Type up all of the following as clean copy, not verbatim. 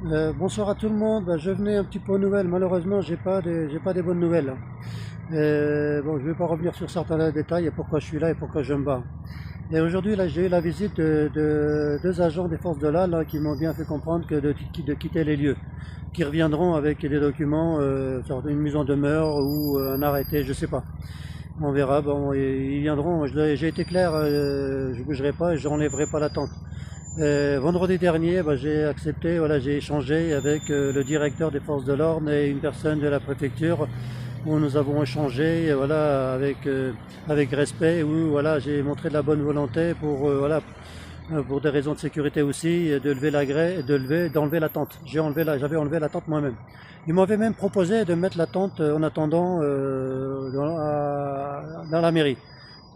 Bonsoir à tout le monde. Je venais un petit peu aux nouvelles. Malheureusement, j'ai pas des bonnes nouvelles. Bon, je vais pas revenir sur certains détails et pourquoi je suis là et pourquoi je me bats. Et aujourd'hui, là, j'ai eu la visite de deux agents des forces de l'A là, qui m'ont bien fait comprendre que de quitter les lieux, qui reviendront avec des documents, genre une mise en demeure ou un arrêté, je sais pas. On verra. Bon, ils viendront. J'ai été clair, je bougerai pas et j'enlèverai pas la tente. Vendredi dernier, j'ai accepté, voilà, j'ai échangé avec le directeur des forces de l'ordre et une personne de la préfecture où nous avons échangé, voilà, avec respect, où voilà, j'ai montré de la bonne volonté pour, voilà, pour des raisons de sécurité aussi, de lever la grève, d'enlever la tente. J'avais enlevé la tente moi-même. Ils m'avaient même proposé de mettre la tente en attendant dans la mairie.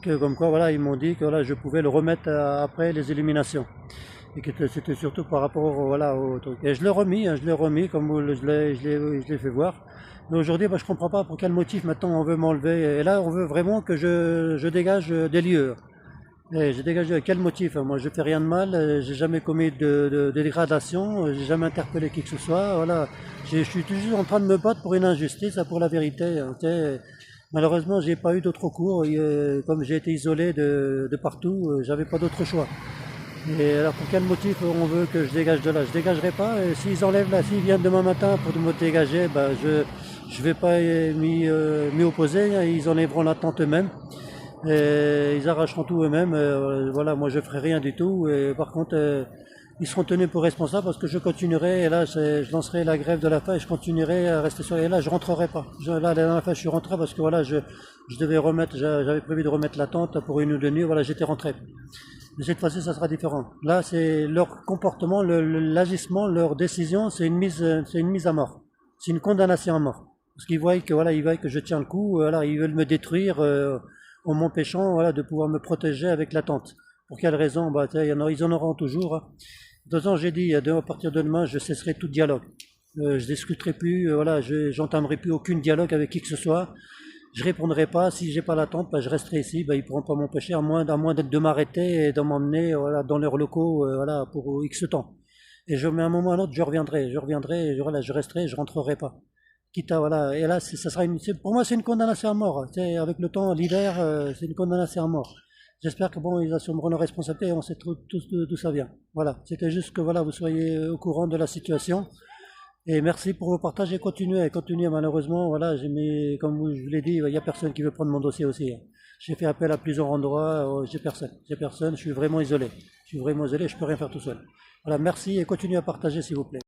Comme quoi, voilà, ils m'ont dit que voilà, je pouvais le remettre après les éliminations et que c'était surtout par rapport voilà, au truc. Et je l'ai remis, hein, je l'ai remis comme je l'ai fait voir. Mais aujourd'hui, je comprends pas pour quel motif maintenant on veut m'enlever. Et là, on veut vraiment que je dégage des lieux. Et j'ai dégagé quel motif? Moi, je fais rien de mal, j'ai jamais commis de dégradation, j'ai jamais interpellé qui que ce soit. Voilà, je suis toujours en train de me battre pour une injustice, pour la vérité. Hein, malheureusement, j'ai pas eu d'autre recours. Et, comme j'ai été isolé de partout, j'avais pas d'autre choix. Et alors pour quel motif on veut que je dégage de là? Je dégagerai pas. Et s'ils enlèvent là, s'ils viennent demain matin pour me dégager, je vais pas m'y opposer. Hein. Ils enlèveront la tente eux-mêmes. Et ils arracheront tout eux-mêmes. Voilà, moi je ferai rien du tout. Et par contre, ils seront tenus pour responsables parce que je continuerai. Et là, je lancerai la grève de la faim et je continuerai à rester sur. Et là, je rentrerai pas. Là, la dernière fois, je suis rentré parce que voilà, je devais remettre. J'avais prévu de remettre la tente pour une ou deux nuits. Voilà, j'étais rentré. Mais cette fois-ci, ça sera différent. Là, c'est leur comportement, l'agissement, leur décision, c'est une mise à mort. C'est une condamnation à mort. Parce qu'ils voient que voilà, ils voient que je tiens le coup. Voilà, ils veulent me détruire en m'empêchant voilà de pouvoir me protéger avec la tente. Pour quelle raison? Ils en auront toujours. De toute façon, j'ai dit, à partir de demain, je cesserai tout dialogue. Je discuterai plus, voilà, j'entamerai plus aucun dialogue avec qui que ce soit. Je répondrai pas. Si j'ai pas l'attente, je resterai ici. Ils pourront pas m'empêcher, à moins de m'arrêter et de m'emmener voilà, dans leurs locaux voilà, pour X temps. Et mais à un moment ou à un autre, je reviendrai, voilà, je resterai, je rentrerai pas. Quitte à, voilà, et là, ça sera pour moi, c'est une condamnation à mort. Avec le temps, l'hiver, c'est une condamnation à mort. J'espère que bon, ils assumeront leurs responsabilités et on sait tous d'où ça vient. Voilà, c'était juste que voilà, vous soyez au courant de la situation. Et merci pour vos partages et continuez malheureusement, voilà, comme je vous l'ai dit, il n'y a personne qui veut prendre mon dossier aussi. Hein. J'ai fait appel à plusieurs endroits, j'ai personne, je suis vraiment isolé. Je suis vraiment isolé, je peux rien faire tout seul. Voilà, merci et continuez à partager s'il vous plaît.